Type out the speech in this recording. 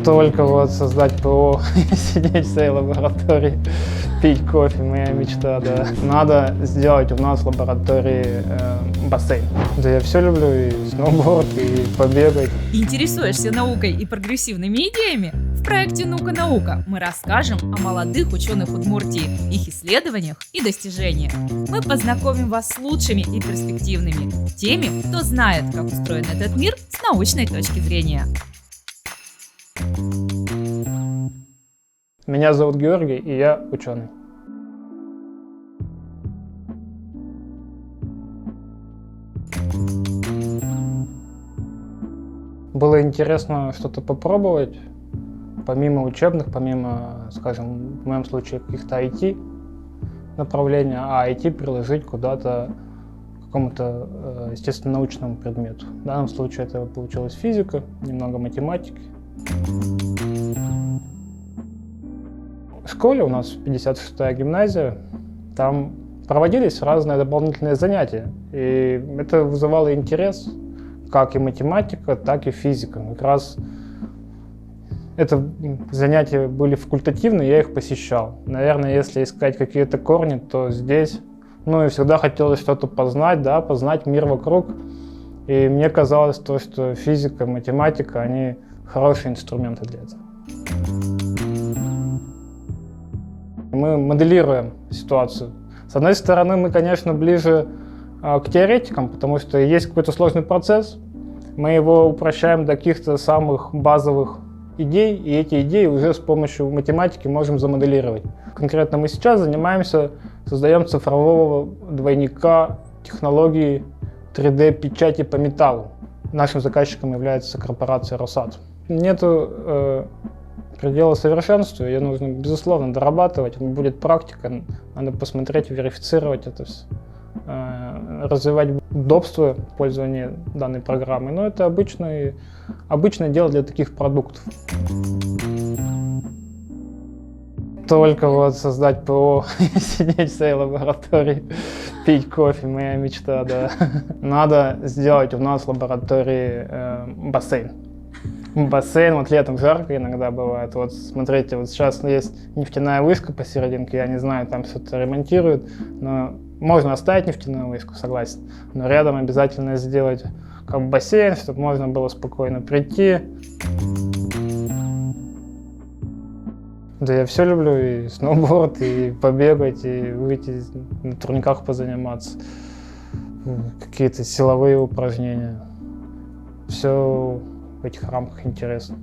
Только вот создать ПО, сидеть в своей лаборатории, пить кофе, моя мечта, да. Надо сделать у нас в лаборатории бассейн. Да я все люблю, и сноуборд, и побегать. Интересуешься наукой и прогрессивными идеями? В проекте «Наука-наука» мы расскажем о молодых ученых Удмуртии, их исследованиях и достижениях. Мы познакомим вас с лучшими и перспективными, теми, кто знает, как устроен этот мир с научной точки зрения. Меня зовут Георгий, и я ученый. Было интересно что-то попробовать, помимо учебных, помимо, скажем, в моем случае каких-то IT направления, а IT приложить куда-то к какому-то естественно-научному предмету. В данном случае это получилась физика, немного математики. В школе у нас 56-я гимназия, там проводились разные дополнительные занятия, и это вызывало интерес, как и математика, так и физика. Как раз это занятия были факультативные, я их посещал. Наверное, если искать какие-то корни, то здесь, и всегда хотелось что-то познать, да, познать мир вокруг. И мне казалось то, что физика, математика, они хорошие инструменты для этого. Мы моделируем ситуацию. С одной стороны, мы, конечно, ближе к теоретикам, потому что есть какой-то сложный процесс, мы его упрощаем до каких-то самых базовых идей, и эти идеи уже с помощью математики можем замоделировать. Конкретно мы сейчас создаем цифрового двойника технологии 3D-печати по металлу. Нашим заказчиком является корпорация Росатом. Нету предела совершенству, ее нужно, безусловно, дорабатывать, будет практика, надо посмотреть, верифицировать это все, развивать удобство пользования данной программой, но это обычное дело для таких продуктов. Только вот создать ПО, сидеть в своей лаборатории, пить кофе, моя мечта, да. Надо сделать у нас в лаборатории бассейн. Бассейн, вот летом жарко иногда бывает. Вот смотрите, вот сейчас есть нефтяная вышка посерединке, я не знаю, там что-то ремонтируют, но можно оставить нефтяную вышку, согласен, но рядом обязательно сделать как бассейн, чтобы можно было спокойно прийти. Да я все люблю, и сноуборд, и побегать, и выйти на турниках позаниматься, какие-то силовые упражнения. Все в этих рамках интересно.